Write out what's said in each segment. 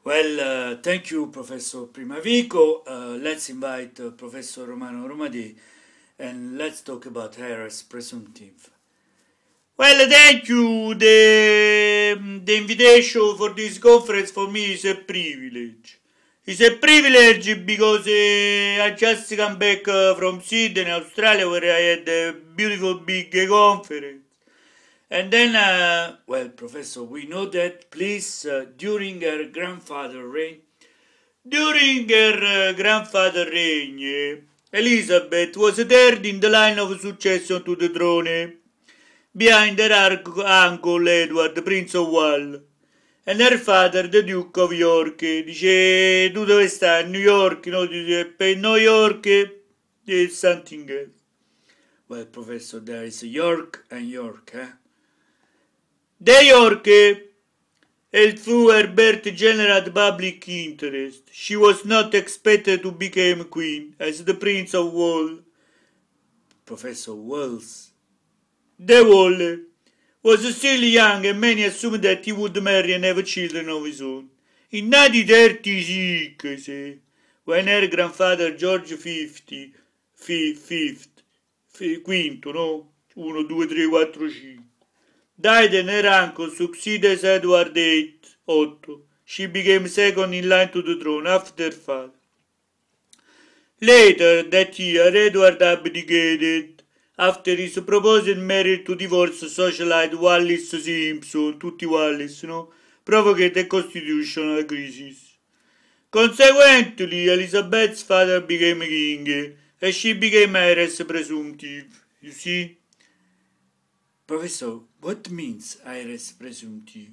Thank you, Professor Primavico. Let's invite Professor Romano Romadi and let's talk about heiress presumptive. Thank you. The invitation for this conference for me is a privilege. It's a privilege because I just come back from Sydney, Australia, where I had a beautiful big conference. And then, Professor, we know that, please, during her grandfather's reign, Elizabeth was third in the line of succession to the throne, behind her uncle Edward, Prince of Wales, and her father, the Duke of York. Dice, tu dove stai? New York, no? Dice, per New York is something else. Well, Professor, there is York and York, eh? The York held through her birth general public interest. She was not expected to become queen, as the Prince of Wales, Professor Wales, the Wall, was still young and many assumed that he would marry and have children of his own. In 1936, when her grandfather George Quinto, no? 1, 2, 3, 4, 5, died and her uncle succeeded Edward VIII, Otto. She became second in line to the throne after her father. Later that year, Edward abdicated after his proposed marriage to divorce socialite Wallis Simpson, tutti Wallis, no? Provoked a constitutional crisis. Consequently, Elizabeth's father became king, and she became heiress presumptive. You see? Professor, what means heiress presumptive?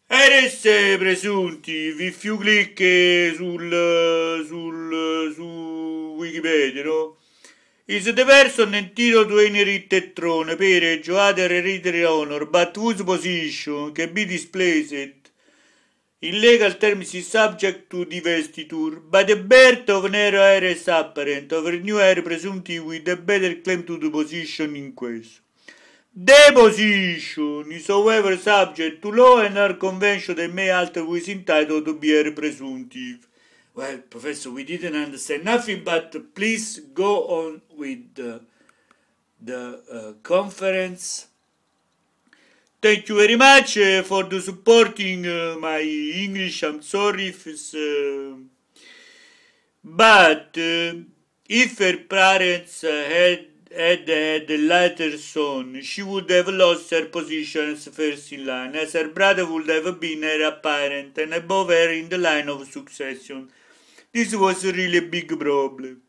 Heiress presumptive, if you click su Wikipedia, no? Is the person entitled to inherit the throne, peerage, or other hereditary honor, but whose position can be displaced in legal terms is subject to divestiture by the birth of an heiress apparent, of a new heir presumptive with a better claim to the position in question. The position is however subject to law and our convention that may alter who is entitled to be heir presumptive. Well, Professor, we didn't understand nothing, but please go on with the conference. Thank you very much for the supporting my English. I'm sorry if it's... if her parents had a later son, she would have lost her position as first in line, as her brother would have been her apparent and above her in the line of succession. This was really a big problem.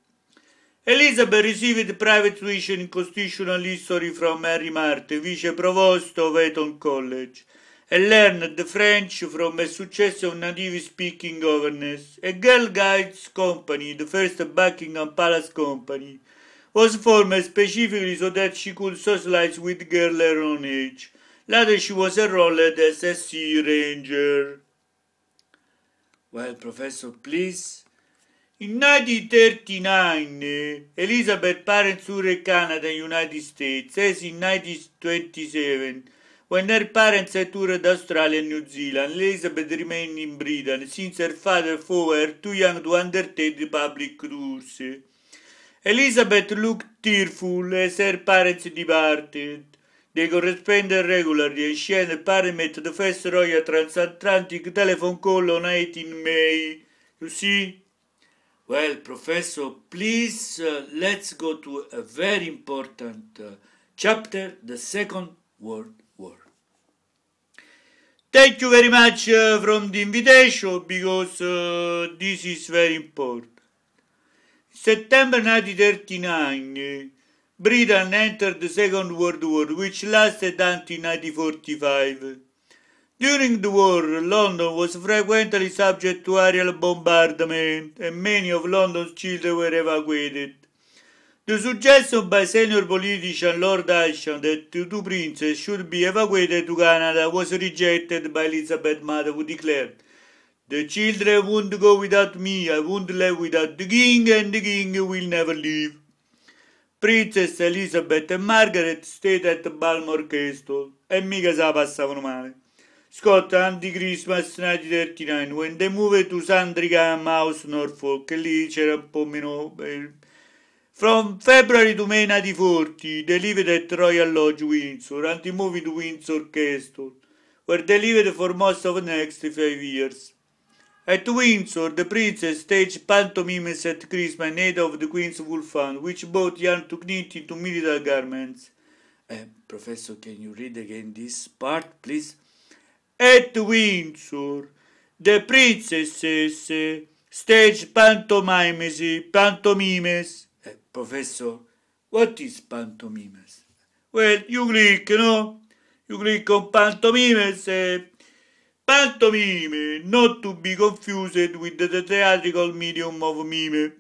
Elizabeth received private tuition in constitutional history from Henry Martin, vice provost of Eton College, and learned the French from a succession of native-speaking governess. A Girl Guides Company, the first Buckingham Palace company, was formed specifically so that she could socialize with girls her own age. Later she was enrolled as a sea ranger. Well, Professor, please. In 1939, Elizabeth's parents were in Canada and United States, as in 1927, when her parents had toured Australia and New Zealand. Elizabeth remained in Britain, since her father found her too young to undertake the public tours. Elizabeth looked tearful as her parents departed. They corresponded regularly, and she and her parents made the first Royal Transatlantic telephone call on 18 May. You see? Well, Professor, please, let's go to a very important chapter, the Second World War. Thank you very much from the invitation, because this is very important. September 1939, Britain entered the Second World War, which lasted until 1945. During the war, London was frequently subject to aerial bombardment, and many of London's children were evacuated. The suggestion by senior politician Lord Ashton that the two princes should be evacuated to Canada was rejected by Elizabeth's mother, who declared, "The children won't go without me, I won't live without the king, and the king will never leave." Princess Elizabeth e Margaret stayed at Balmoral Castle, e mica se la passavano male. Scott Anti-Christmas 1939, when they moved to Sandringham House, Norfolk, e lì c'era un po' meno... From February to May 1940, they lived at Royal Lodge, Windsor, until moving to Windsor Castle, where they lived for most of the next 5 years. At Windsor, the princess staged pantomimes at Christmas in aid of the Queen's Wool Fund, which bought yarn to knit into military garments. Professor, can you read again this part, please? At Windsor, the princesses staged pantomimes. Professor, what is pantomimes? Well, you click, no? You click on pantomimes. Pantomime, not to be confused with the theatrical medium of mime,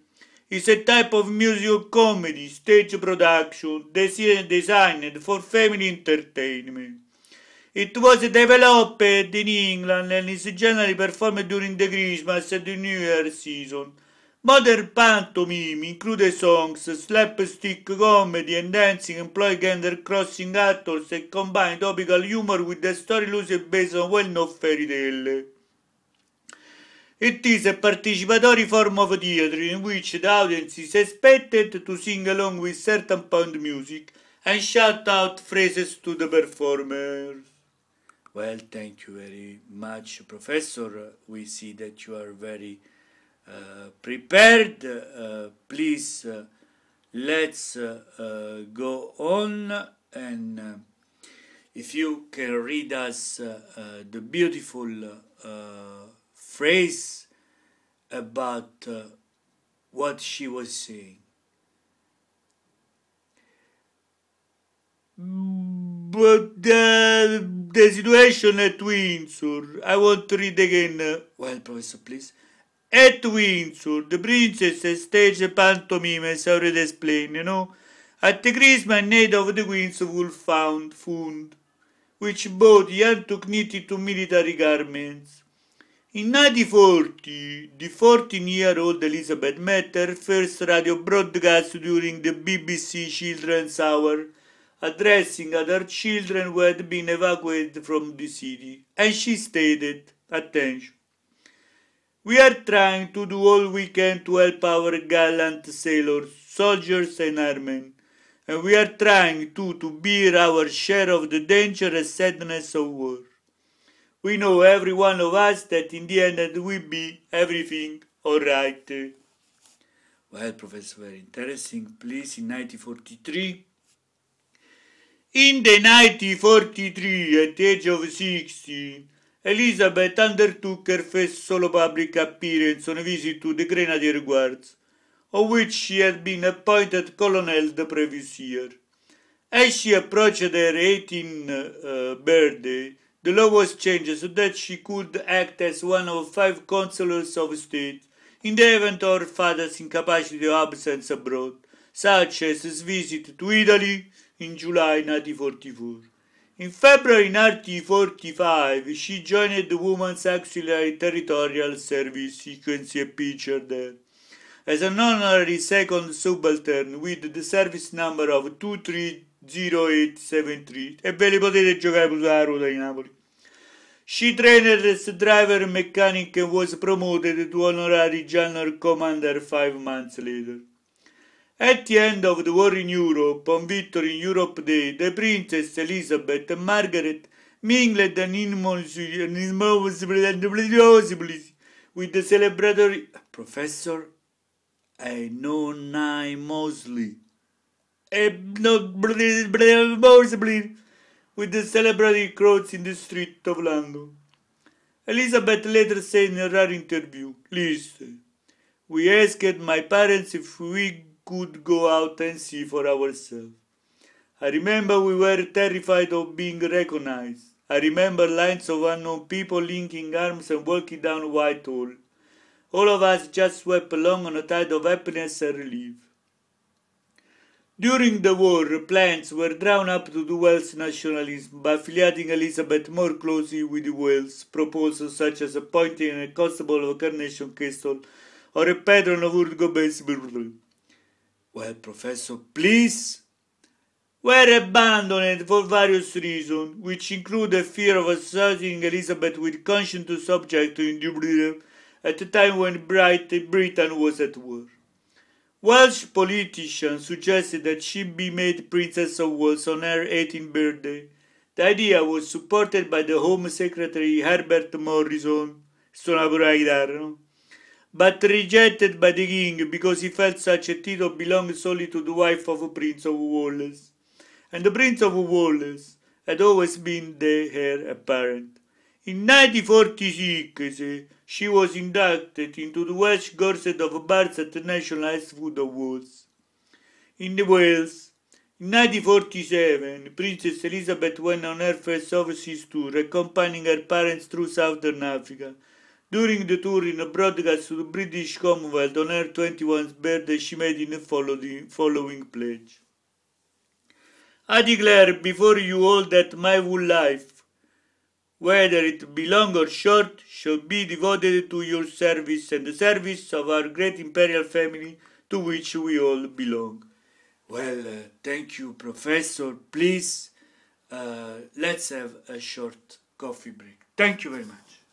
is a type of musical comedy stage production designed for family entertainment. It was developed in England and is generally performed during the Christmas and the New Year season. Modern pantomime include songs, slapstick comedy and dancing, employ gender-crossing actors, and combine topical humor with the story loosely based on well-known fairy tale. It is a participatory form of theatre in which the audience is expected to sing along with certain point music and shout out phrases to the performers. Well, thank you very much, Professor. We see that you are very prepared. Please, let's go on, and if you can read us the beautiful phrase about what she was saying. But the situation at Windsor, I want to read again. Well, Professor, please. At Windsor, the princess staged a pantomime, as I already explained, at the Christmas in aid of the Queen's Wool Fund, which bought yarn to knit into military garments. In 1940, the 14-year-old Elizabeth met her first radio broadcast during the BBC Children's Hour, addressing other children who had been evacuated from the city, and she stated, attention, "We are trying to do all we can to help our gallant sailors, soldiers and airmen, and we are trying too to bear our share of the danger and sadness of war. We know, every one of us, that in the end it will be everything all right." Well, Professor, very interesting. Please, in 1943. In the 1943, at the age of 16, Elizabeth undertook her first solo public appearance on a visit to the Grenadier Guards, of which she had been appointed colonel the previous year. As she approached her 18th birthday, the law was changed so that she could act as one of 5 consulars of state in the event of her father's incapacity or absence abroad, such as his visit to Italy in July 1944. In February 1945, she joined the Women's Auxiliary Territorial Service, you can see a picture there, as an honorary second subaltern with the service number of 230873, e ve li potete giocare sulla ruota di Napoli. She trained as a driver mechanic and was promoted to honorary general commander 5 months later. At the end of the war in Europe, on Victory in Europe Day, the Princess Elizabeth and Margaret mingled anonymously with the celebratory Professor anonymously with the celebratory crowds in the street of London. Elizabeth later said in a rare interview, "Listen, we asked my parents if we could go out and see for ourselves. I remember we were terrified of being recognized. I remember lines of unknown people linking arms and walking down Whitehall. All of us just swept along on a tide of happiness and relief." During the war, plans were drawn up to do Welsh nationalism by affiliating Elizabeth more closely with the Welsh, proposals such as appointing a constable of Carnation Castle or a patron of Urgo Base. Well, Professor, please, were abandoned for various reasons, which include a fear of associating Elizabeth with conscientious objects in Dublin at a time when Britain was at war. Welsh politicians suggested that she be made Princess of Wales on her 18th birthday. The idea was supported by the Home Secretary Herbert Morrison, suonava la chitarra, no? But rejected by the king because he felt such a title belonged solely to the wife of Prince of Wales. And the Prince of Wales had always been the heir apparent. In 1946, she was inducted into the Welsh Gazette of Bards at the National Food Awards. In Wales, in 1947, Princess Elizabeth went on her first overseas tour, accompanying her parents through Southern Africa. During the tour, in a broadcast to the British Commonwealth on her 21st birthday, she made the following pledge. I declare before you all that my whole life, whether it be long or short, shall be devoted to your service and the service of our great imperial family to which we all belong. Well, thank you, Professor. Please, let's have a short coffee break. Thank you very much.